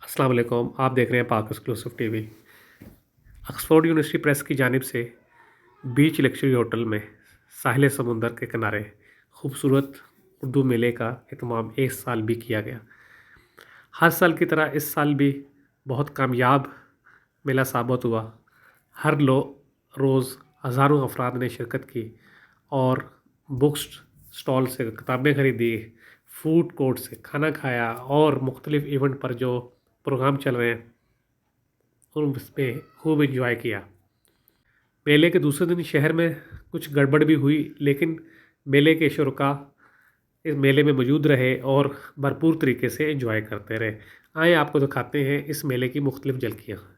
अस्सलाम वालेकुम। आप देख रहे हैं पाक exclusive TV. Oxford university press की जानिब से बीच लग्जरी होटल में साहिल समुंदर के किनारे खूबसूरत उर्दू मेले का एहतमाम इस साल भी किया गया। हर साल की तरह इस साल भी बहुत कामयाब मेला साबित हुआ। हर रोज़ हज़ारों अफराद ने शिरकत की और बुक्स स्टॉल से किताबें खरीदी, फूड कोर्ट से खाना खाया और मुख्तलिफ़ इवेंट पर जो प्रोग्राम चल रहे हैं उन उसमें खूब एंजॉय किया। मेले के दूसरे दिन शहर में कुछ गड़बड़ भी हुई, लेकिन मेले के शुरका इस मेले में मौजूद रहे और भरपूर तरीके से एंजॉय करते रहे। आए आपको दिखाते हैं इस मेले की मुख्तलिफ झलकियाँ।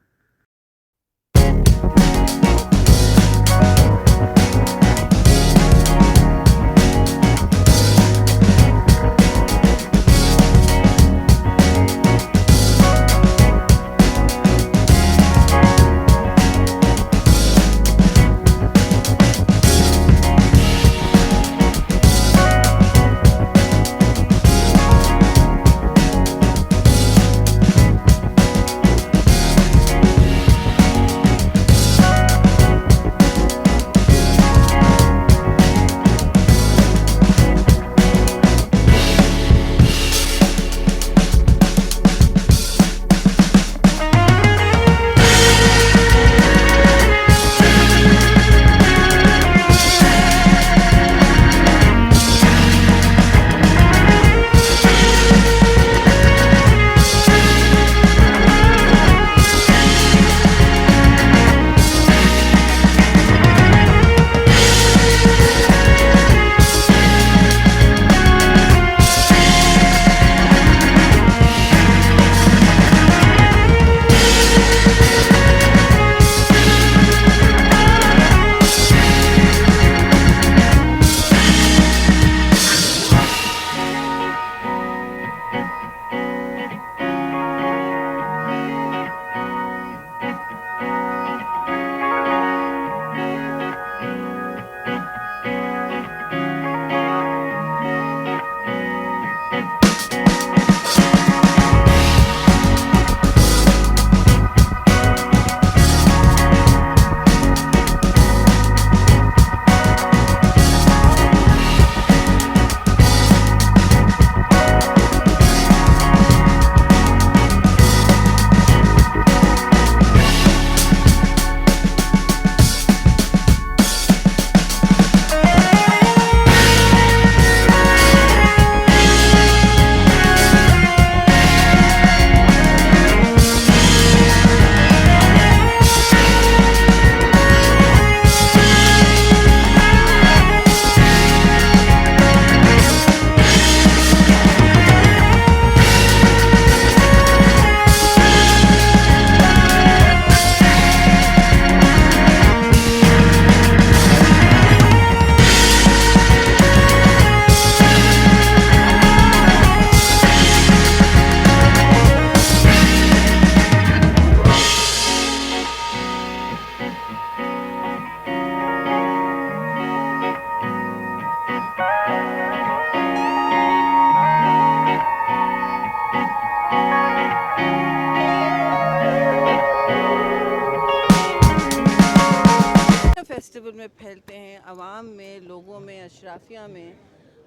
फेस्टिवल में फैलते हैं आवाम में, लोगों में, अशराफिया में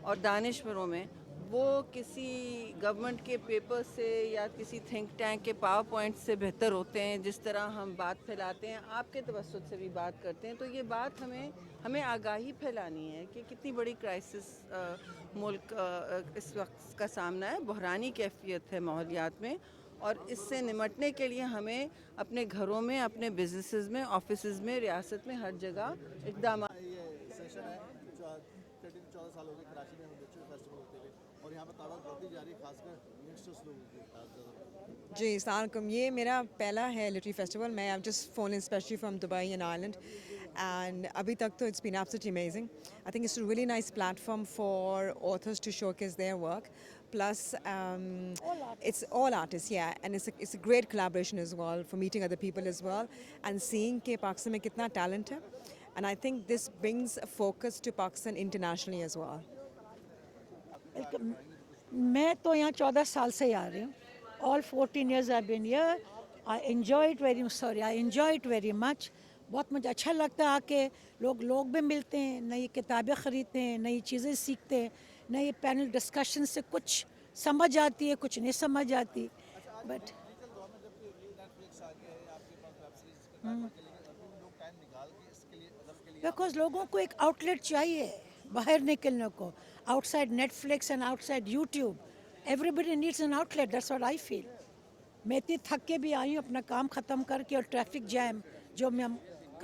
और दानिशवरों में, वो किसी गवर्नमेंट के पेपर से या किसी थिंक टैंक के पावर पॉइंट से बेहतर होते हैं। जिस तरह हम बात फैलाते हैं, आपके तवज्जुह से भी बात करते हैं, तो ये बात हमें आगाही फैलानी है कि कितनी बड़ी क्राइसिस मुल्क इस वक्त का सामना है। बहरानी कैफियत है माहौलियात में, और इससे निमटने के लिए हमें अपने घरों में, अपने बिजनेसेस में, ऑफिसेज में, रियासत में हर जगह इकदाम। ये सेशन है जो 13-14 साल हो गए कराची में लिटरेचर फेस्टिवल होते हुए, और यहाँ पर तादाद बढ़ती जा रही है, खासकर यंगस्टर्स लोगों की तादाद। जी अस्सलाम, ये मेरा पहला है लिटरेरी फेस्टिवल। मैं I just flown in specially from Dubai and Ireland, and अभी तक तो it's been absolutely amazing. I think it's a really nice platform for authors to showcase their work. Plus, it's all artists, yeah, and it's a great collaboration as well for meeting other people as well and seeing कि पाकिस्तान में कितना talent है, and I think this brings a focus to Pakistan internationally as well. मैं तो यहाँ 14 साल से ही आ रही हूँ, all 14 years I've been here. I enjoy it very much. बहुत मुझे अच्छा लगता है आके लोग भी मिलते हैं, नई किताबें ख़रीदते हैं, नई चीज़ें सीखते हैं, नई पैनल डिस्कशन से कुछ समझ आती है, कुछ नहीं समझ आती, बट बिकॉज लोगों को एक आउटलेट चाहिए बाहर निकलने को, outside Netflix and outside YouTube, everybody needs an outlet, that's what I feel. मैं इतनी थक के भी आई हूँ अपना काम ख़त्म करके, और ट्रैफिक जैम जो मैं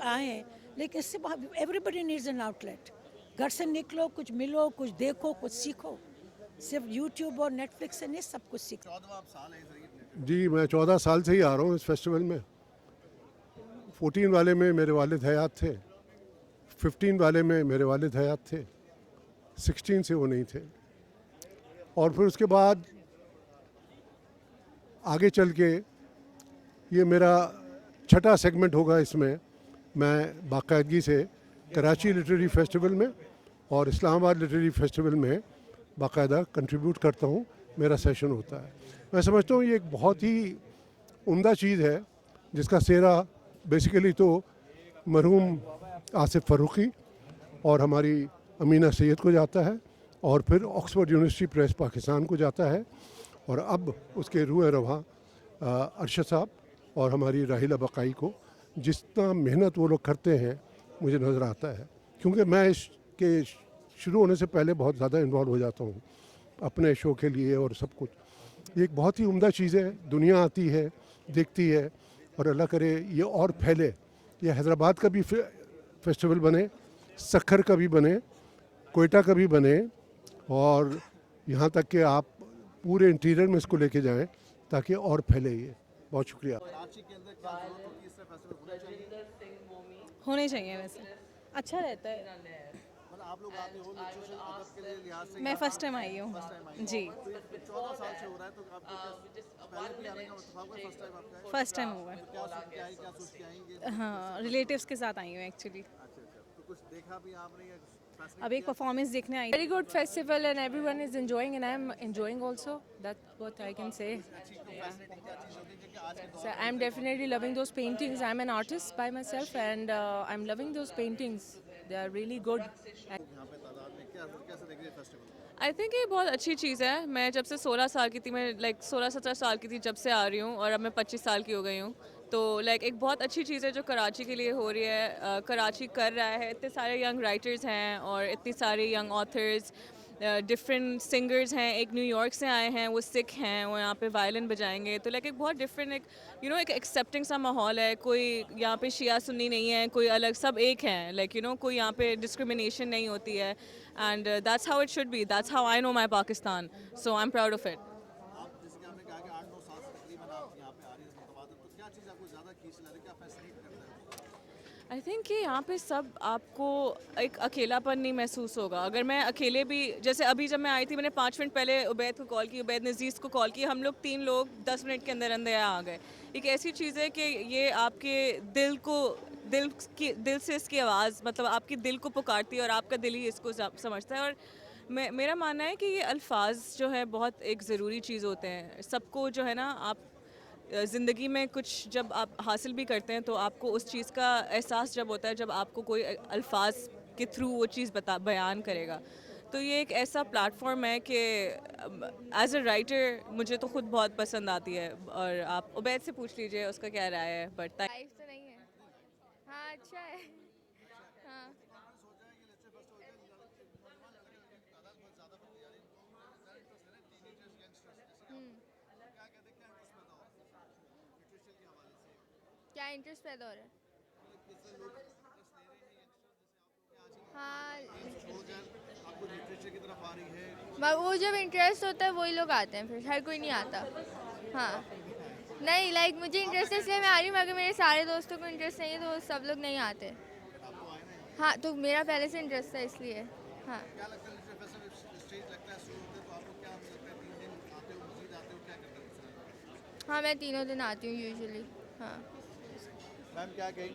आए हैं, लेकिन इससे एवरीबडी नीड्स एन आउटलेट. घर से निकलो, कुछ मिलो, कुछ देखो, कुछ सीखो. सिर्फ यूट्यूब और नेटफ्लिक्स से नहीं सब कुछ सीखो. 14वां साल है इस जी, मैं 14 साल से ही आ रहा हूँ इस फेस्टिवल में. 14 वाले में मेरे वालिद हयात थे, 15 वाले में मेरे वालिद हयात थे, 16 से वो नहीं थे. और फिर उसके बाद आगे चल के ये मेरा छठा सेगमेंट होगा. इसमें मैं बाकायदगी से कराची लिटरेरी फेस्टिवल में और इस्लामाबाद लिटरेरी फेस्टिवल में बाकायदा कंट्रीब्यूट करता हूँ. मेरा सेशन होता है. मैं समझता हूँ ये एक बहुत ही उम्दा चीज़ है जिसका सेहरा बेसिकली तो मरहूम आसिफ फ़ारूक़ी और हमारी अमीना सैयद को जाता है, और फिर ऑक्सफोर्ड यूनिवर्सिटी प्रेस पाकिस्तान को जाता है, और अब उसके रूह रवा अरशद साहब और हमारी राहिला बकाई को. जितना मेहनत वो लोग करते हैं मुझे नज़र आता है, क्योंकि मैं इसके शुरू होने से पहले बहुत ज़्यादा इन्वॉल्व हो जाता हूँ अपने शो के लिए और सब कुछ. ये एक बहुत ही उम्दा चीज़ है. दुनिया आती है, देखती है, और अल्लाह करे ये और फैले. ये हैदराबाद का भी फेस्टिवल बने, सक्खर का भी बने, कोयटा का भी बने, और यहाँ तक कि आप पूरे इंटीरियर में इसको लेके जाएं ताकि और फैले. ये बहुत शुक्रिया. कराची के अंदर क्या जरूरत होती है इस तरह फेस्टिवल होना चाहिए? होने चाहिए. वैसे अच्छा रहता है. मतलब आप लोग आते हो लिटरेचर अदब के लिए लिहाज से, मैं फर्स्ट टाइम आई हूँ जी. 14 साल से हो रहा है, तो आपको पहले भी आने का इत्तेफाक हुआ, फर्स्ट टाइम आपका है? फर्स्ट टाइम हुआ है. क्या सुन के आई, क्या सोच के आएंगे? हाँ, रिलेटिव्स के साथ आई हूँ एक्चुअली. तो कुछ देखा भी आपने या fascinating अब एक परफॉर्मेंस देखने आई. Very good festival and everyone is enjoying and I am enjoying also. That's what I can say. So I'm definitely loving those paintings. I'm an artist by myself and I'm loving those paintings. They are really good. यहाँ पे तादाद में कैसे देख रहे हैं festival? I think ये बहुत अच्छी चीज़ है. मैं जब से 16 साल की थी, मैं 16-17 साल की थी जब से आ रही हूँ, और अब मैं 25 साल की हो गई हूँ. तो एक बहुत अच्छी चीज़ है जो कराची के लिए हो रही है. कराची कर रहा है. इतने सारे यंग राइटर्स हैं और इतनी सारे यंग ऑथर्स, डिफरेंट सिंगर्स हैं. एक न्यूयॉर्क से आए हैं, वो सिख हैं, वो यहाँ पे वायलिन बजाएंगे. तो एक बहुत डिफरेंट एक एक्सेप्टिंग सा माहौल है. कोई यहाँ पे शिया सुन्नी नहीं है, कोई अलग, सब एक हैं. कोई यहाँ पे डिस्क्रिमिनेशन नहीं होती है. And that's how it should be. That's how I know my Pakistan. So I am proud of it. आप जैसे कि आपने कहा कि 8-9 साल से तकरीबन आप यहाँ पे आ रही है मुतबादल, तो क्या चीज़ आपको ज़्यादा खींच ला रही है, क्या फैसिनेट करता है? आई थिंक कि यहाँ पे सब आपको एक अकेलापन नहीं महसूस होगा. अगर मैं अकेले भी, जैसे अभी जब मैं आई थी, मैंने 5 मिनट पहले उबैद को कॉल की, उबैद नज़ीज़ को कॉल की. हम लोग 3 लोग 10 मिनट के अंदर अंदर यहाँ आ गए. एक ऐसी चीज़ है कि ये आपके दिल से इसकी आवाज़, मतलब आपके दिल को पुकारती है, और आपका दिल ही इसको समझता है. और मेरा मानना है कि ये अल्फाज जो है बहुत एक ज़रूरी चीज़ होते हैं. सबको जो है ना, आप ज़िंदगी में कुछ जब आप हासिल भी करते हैं तो आपको उस चीज़ का एहसास जब होता है जब आपको कोई अल्फाज के थ्रू वो चीज़ बयान करेगा. तो ये एक ऐसा प्लेटफॉर्म है कि एज अ राइटर मुझे तो खुद बहुत पसंद आती है. और आप उबैद से पूछ लीजिए उसका क्या राय है. बट लाइफ तो नहीं है. हाँ, अच्छा है. हाँ. क्या इंटरेस्ट पैदा हो रहा है? हाँ, आपको लिटरेचर की तरफ आ रही है? वो जब इंटरेस्ट होता है वही लोग आते हैं, फिर हर कोई नहीं आता. हाँ, नहीं मुझे इंटरेस्ट है इसलिए मैं आ रही हूँ. अगर मेरे सारे दोस्तों को इंटरेस्ट नहीं है तो सब लोग नहीं आते. हाँ, तो मेरा पहले से इंटरेस्ट है इसलिए. हाँ. क्या लगता है लिटरेचर फेस्टिवल स्टेज लगता है, शुरू होते हैं, तो आपको क्या लगता है 3 दिन आते हो, मजीद आते हो, क्या करते हैं? हाँ, मैं तीनों दिन आती हूँ यूजुअली. हाँ. मैम क्या कहेंगे?